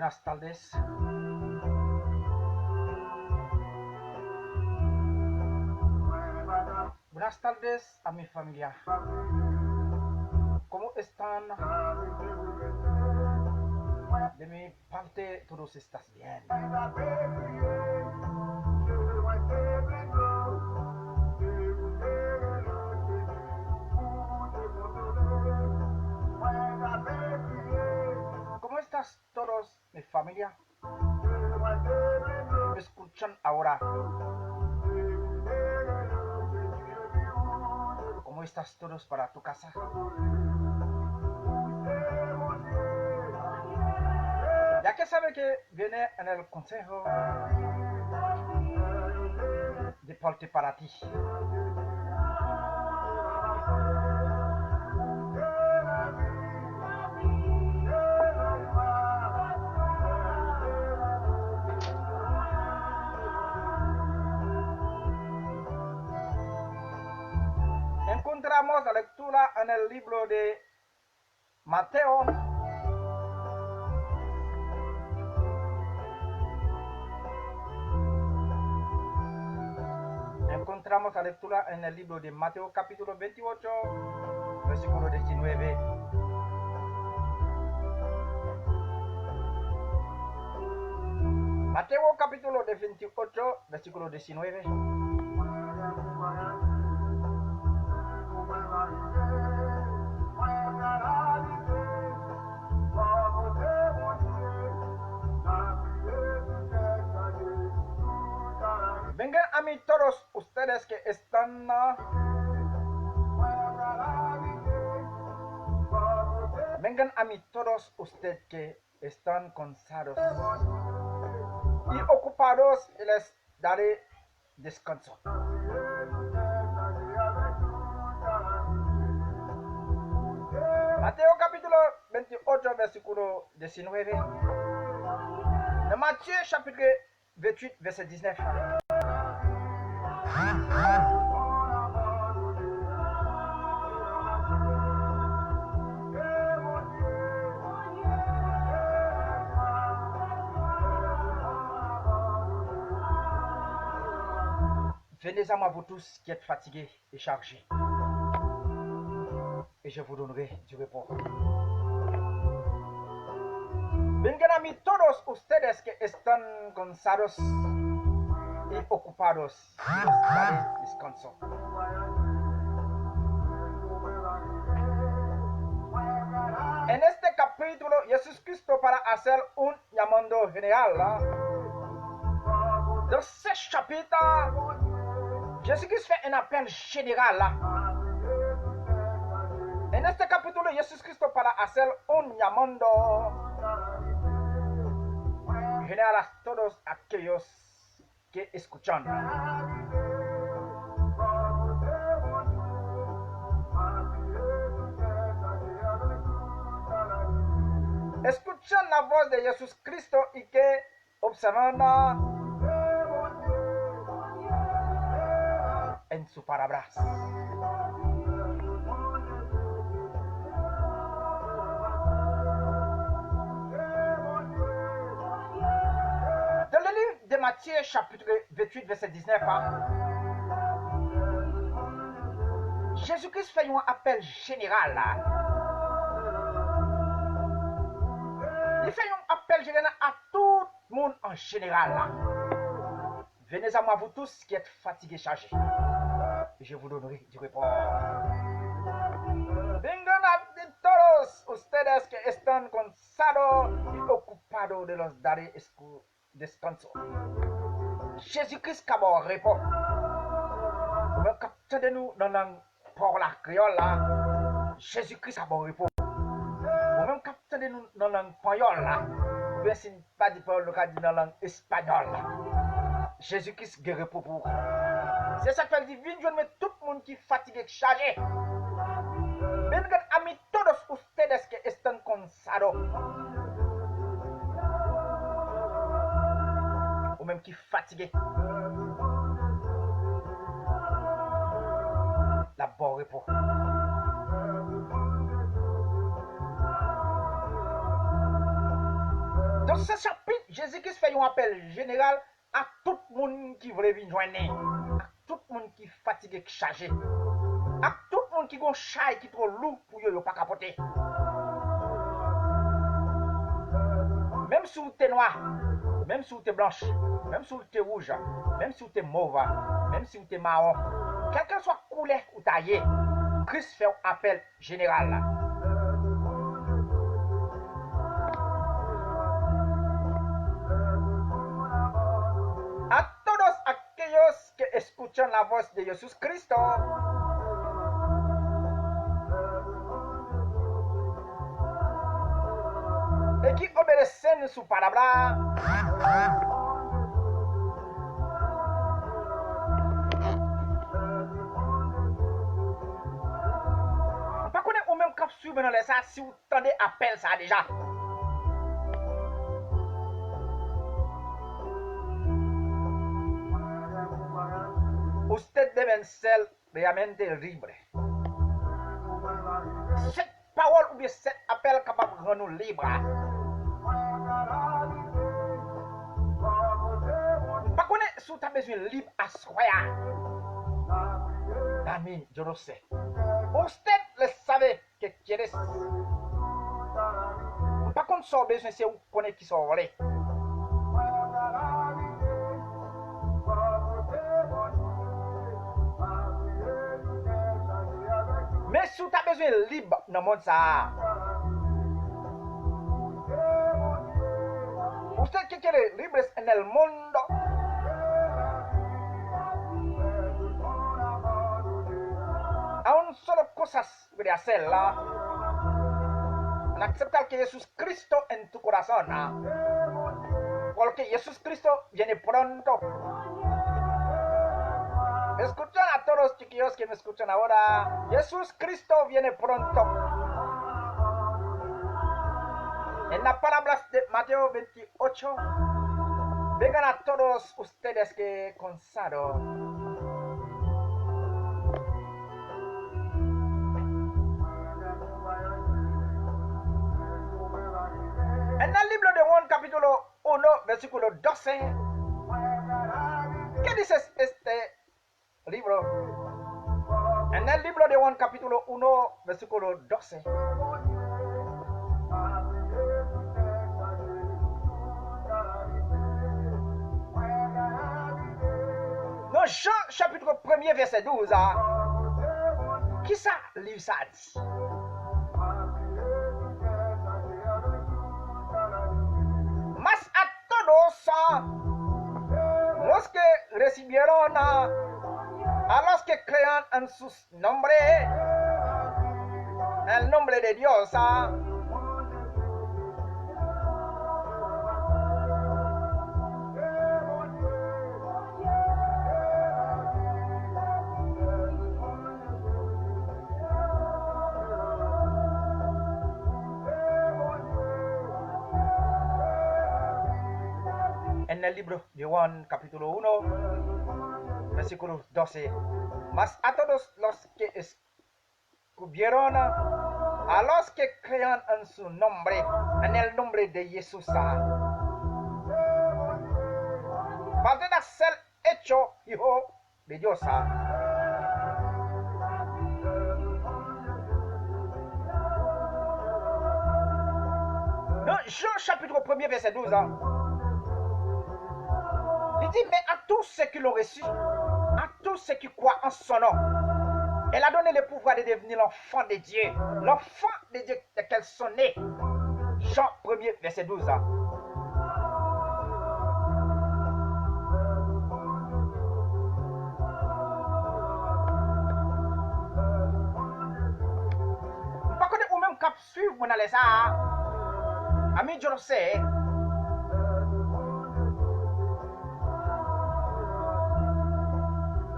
Buenas tardes. Buenas tardes a mi familia. ¿Cómo están? De mi parte, todos están bien. ¿Cómo estás todos, mi familia? ¿Me escuchan ahora? ¿Cómo estás todos para tu casa? Ya que sabe que viene en el consejo de parte para ti. Encontramos la lectura en el libro de Mateo. Encontramos la lectura en el libro de Mateo capítulo 28, versículo 19. Mateo capítulo 28, versículo 19. Vengan a mí todos ustedes que están vengan a mí todos ustedes que están cansados y ocupados y les daré descanso. Mateo capítulo 28 versículo 19. De Matthieu chapitre 28 verset 19. Venez à moi vous tous qui êtes fatigués et chargés, et je vous donnerai du repos. Vengan a mí todos ustedes que están cansados y ocupados, y les daré descanso. En este capítulo, Jesucristo para hacer un llamado general. Dans ce chapitre, Jésus-Christ fait un appel général. En este capítulo, Jesucristo para hacer un llamado general a todos aquellos que escuchan. Escuchan la voz de Jesucristo y que observan en su palabras. Dans le livre de Matthieu chapitre 28 verset 19, Jésus-Christ fait un appel général. Il fait un appel général à tout le monde en général. Venez à moi vous tous qui êtes fatigués et chargés, et je vous donnerai du repos. Vengan a todos ustedes que están cansados y ocupados de los daré descanso. Jésus-Christ comme repos. Vous captez-nous dans la pour la créole là. Jésus-Christ comme repos. Vous-même captez-nous dans la langue espagnole là. Ou bien si pas dit pour le cas dans la langue espagnole là. Jésus-Christ guérit pour vous. C'est ça qu'elle dit, viens joindre tout le monde qui est fatigué, chargé. Vengan a mí todos ustedes que están cansados. Ou même qui est fatigué. La bon repos. Dans ce chapitre, Jésus-Christ fait un appel général à tout le monde qui veut venir joindre, à tout le monde qui est fatigué, qui est chargé, à tout le monde qui a un chai qui est trop lourd pour ne pas capoter. Même si vous êtes noir, même si vous êtes blanche, même si vous êtes rouge, même si vous êtes mauve, même si vous êtes marron, quelle que soit la couleur ou taillée, Christ fait un appel général. A todos aquellos que escuchan la voz de Jesucristo, y que obedecen su palabra, pas qu'on est au même cap suivre dans les ça si vous tendez appel ça déjà. Usted deben ser realmente libre. Cette parole ou bien cet appel capable de rendre nous libres. Pas qu'on est sous ta besoin libre à soi. Ami, je le sais. Usted le savez que quieres. Pas qu'on soit besoin c'est où qu'on est qui sont volés. Mais si tu as besoin de libre dans le monde, ça. Usted que quiere libres en el mundo. Aún solo cosas de hacerla. En aceptar que Jesucristo en tu corazón. Porque Jesucristo viene pronto. Escuchan a todos los chiquillos que me escuchan ahora. Jesús Cristo viene pronto. En las palabras de Mateo 28, vengan a todos ustedes que cansados. En el libro de Juan capítulo 1, versículo 12, ¿qué dice este libro? En el libro de Juan capítulo 1, versículo 12. Dans Jean chapitre 1er, verset 12, qui ça livre ça dit? Mas a todos los que recibieron a los que crean en sus nombres, el nombre de Dios, en el libro de Juan capítulo 1, versículo 12. Mas a todos los que escupieron, a los que crean en su nombre, en el nombre de Jesús, van a ser hecho hijo de Dios. Dans Jean chapitre 1er, verset 12, il dit, mais à tous ceux qui l'ont reçu, à tous ceux qui croient en son nom, elle a donné le pouvoir de devenir l'enfant de Dieu. L'enfant de Dieu qu'elles sont nées. Jean 1er, verset 12. Par contre, ou même cap suivre, on a les ça. Ami, je le sais.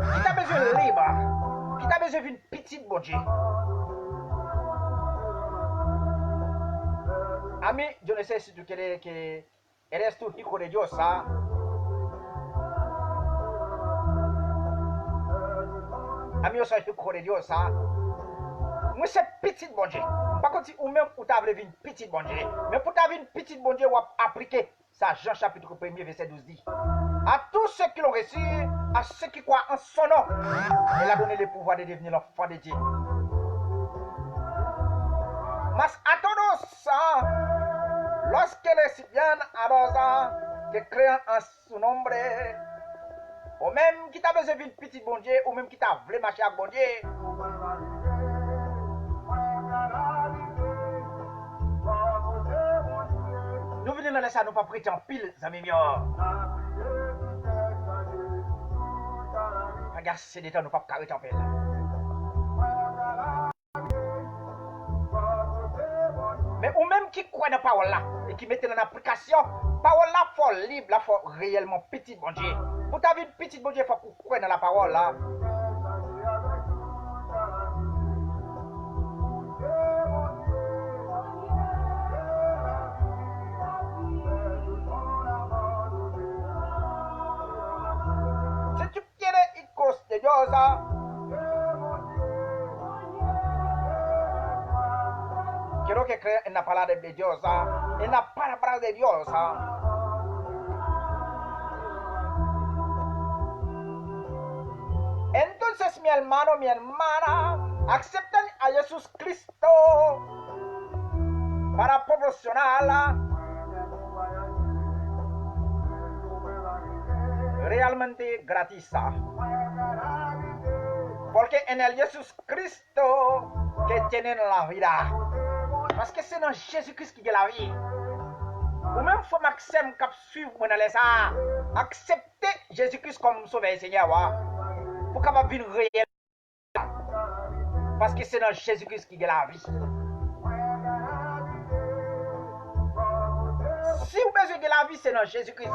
Qui t'a besoin de libre, qui t'a besoin d'une petite bon Dieu. Ami, je ne sais si tu quieres que eres tu hijo de Dios. Ami, yo soy hijo de Dios. Moi, c'est petit bon Dieu. Par contre, si ou même ou t'as une petite bon Dieu, mais pour t'avoir une petite bon Dieu, ou appliquer ça, Jean chapitre 1er, verset 12 dit. À tous ceux qui l'ont reçu, à ceux qui croient en son nom, il a donné le pouvoir de devenir l'enfant de Dieu. Mas a todos, lorsque reciban a rosa, que crean en su nombre, ou même qui t'a besoin d'une petite bon Dieu, ou même qui t'a voulu marcher avec bon Dieu, nous venons de laisser nous pas prêter en pile, amis miens. Regarde, c'est des temps nous pas carrer en pile. Mais ou même qui croit dans la parole là et qui mettent en application, parole là faut libre, là faut réellement petit bon Dieu. Pour ta vie petite bon Dieu, faut qu'on croit dans la parole là. Si tu quieres hijos de Dios, quiero que crean en la palabra de Dios, en la palabra de Dios. Entonces, mi hermano, mi hermana, aceptan a Jesús Cristo para proporcionarla realmente gratis. Porque en el Jesús Cristo que tienen la vida. Parce que c'est dans Jésus-Christ qui a la vie. Ou même faut Maxime cap suivre mon ça. Accepter Jésus-Christ comme sauveur et Seigneur. Pour capable vivre réel. Parce que c'est dans Jésus-Christ qui a la vie. Si vous besoin de la vie, c'est dans Jésus-Christ.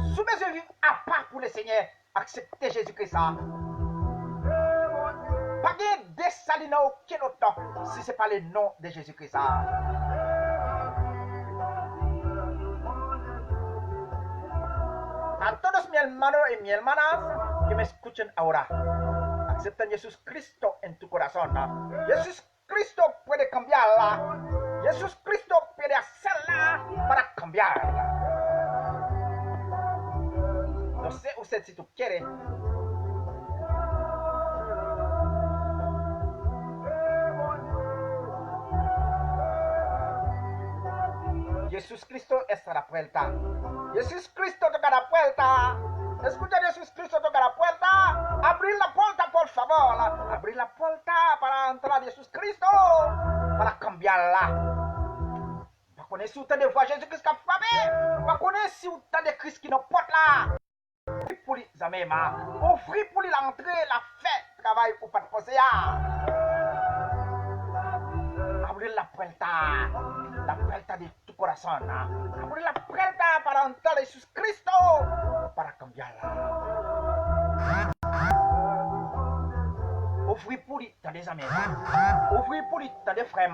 Si vous besoin de vivre à part pour le Seigneur, acceptez Jésus-Christ. Pas de dessaline à aucun autre temps si ce n'est pas le nom de Jésus-Christ. A todos mis hermanos y mis hermanas que me escuchen ahora, acepten Jesucristo en tu corazón. Jesucristo puede cambiarla. Jesucristo puede hacerla para cambiarla. No sé usted si tú quieres. Jesucristo está a la puerta. Jesucristo toca la puerta. Escucha, Jesucristo toca la puerta. Abrir la puerta, por favor. Abrir la puerta para entrar Jesucristo. Para cambiarla. Pas connaître si vous de voir Jésus-Christ qui a frappé. Pas connaître si vous de Christ qui nous porte là. Pour les amis, offrir pour lui l'entrée, la fête, travail ou pas de penser. Abrir la puerta de tu corazón. Abrir la puerta para entrar a Jesucristo, para cambiarla. Ouvrir pour lui, t'as des amis. Ouvrir pour lui, t'as des frères.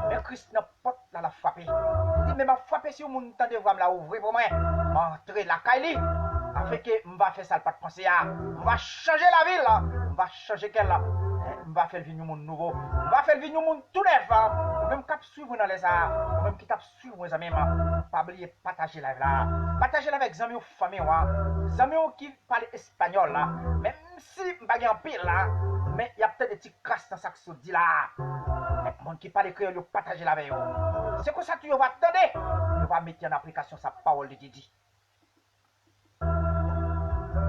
Mais Christ n'a pas la frapper. Il dit, mais m'a frappé si vous m'entendez voir la ouvrir pour moi. M'entrer la caille. Afin que m'va faire ça, pas de penser à. M'va changer la ville. M'va changer qu'elle là. M'va faire venir monde nouveau. M'va faire venir monde tout neuf. Même cap suivre dans les arts. Même qui tape suivre mes amis. Pas oublier partager la vie là. Partager la avec amis ou famille. Amis qui parlent espagnol là. Même si m'ba en pile là. Mais il y a peut-être des petits crasses dans ça que se dit là. Mais monde qui parle créole, partager la avec eux. C'est comme ça que tu vas attendre. Tu vas mettre en application sa parole de Dieu.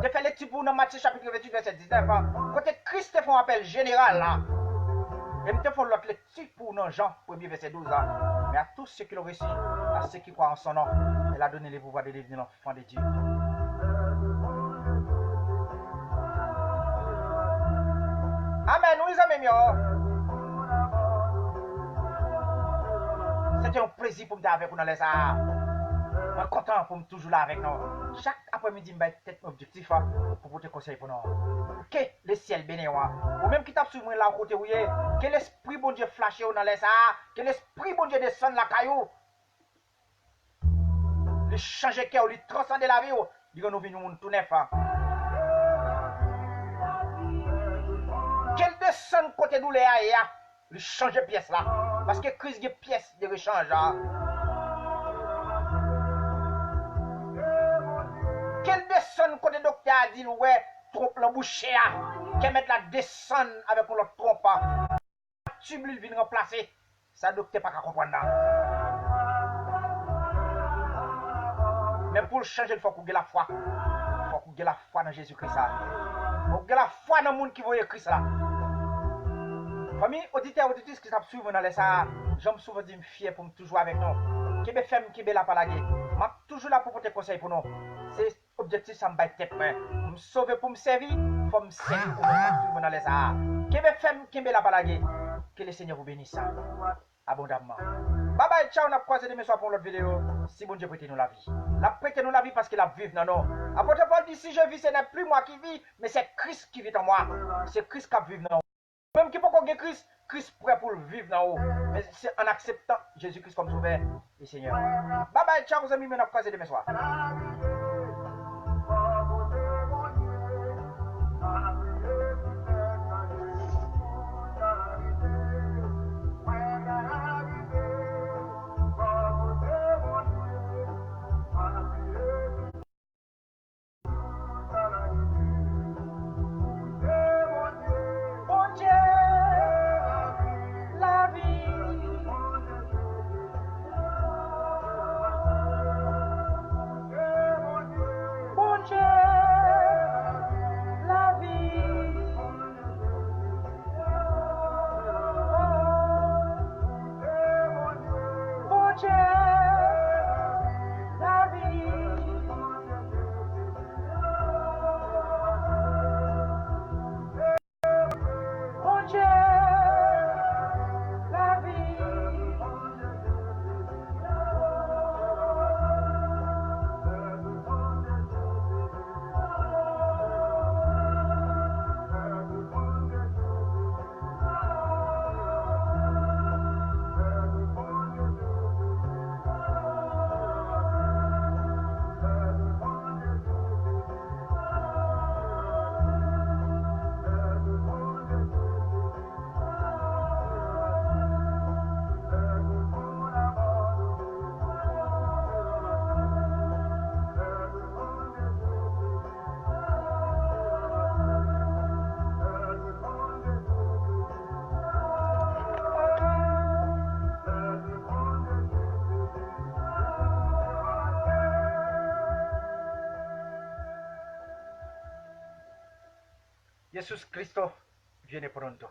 Je fais les petits bouts dans Matthieu chapitre 28 verset 19. Côté Christ te font un appel général là. Et me font l'autre les petits bouts dans Jean 1er verset 12. Mais à tous ceux qui l'ont reçu, à ceux qui croient en son nom, il a donné le pouvoir de devenir l'enfant de Dieu. Amen, oui, amis. C'était un plaisir pour me dire avec vous dans les arts. Je suis content pour me toujours là avec nous. Chaque après-midi, je vais peut-être un objectif pour vous te conseiller pour nous. Que le ciel bénisse. Ou même qui tape sur moi là côté où que l'esprit bon Dieu flashe dans les arts. Que l'esprit bon Dieu descende la caillou. Le changer cœur, le transcender la vie. Il nous vient nous tout neuf. descend côté douleur ya, il change pièce là parce que Christ a pièce de rechange. Qu'elle descend côté docteur a dit ouais, trompe l'embouché qu'elle mette la descend avec l'autre trompe. Tube il vient remplacer. Ça docteur pas comprendre là. Mais pour le changer, il faut qu'on ait la foi. Il faut qu'on ait la foi dans Jésus-Christ. Il faut qu'on ait la foi dans le monde qui voit Christ là. Famille, auditeur, auditrice qui savent suivre dans les ça, j'aime souvent dire fier pour me toujours avec nous. Qui be femme, qui be la palagé. M'a toujours là pour porter conseil pour nous. C'est objectif ça me bat tête moi. Me sauver pour me servir, faut me servir pour me suivre dans les ça. Qui be femme, qui be la palagé. Que le Seigneur vous bénisse abondamment. Bye bye, ciao, on a croisé demain soir pour l'autre vidéo. Si bon Dieu prête nous la vie. La prête nous la vie parce qu'il a vécu dans nous. Apôtre Paul dit si je vis, ce n'est plus moi qui vis, mais c'est Christ qui vit en moi. C'est Christ qui a vécu dans nous. Même qui peut qu'on ait Christ, Christ prêt pour le vivre dans haut. Mais c'est en acceptant Jésus-Christ comme sauveur et Seigneur. Bye bye, ciao, vous amis, on a croisé demain soir. Jesús Cristo viene pronto.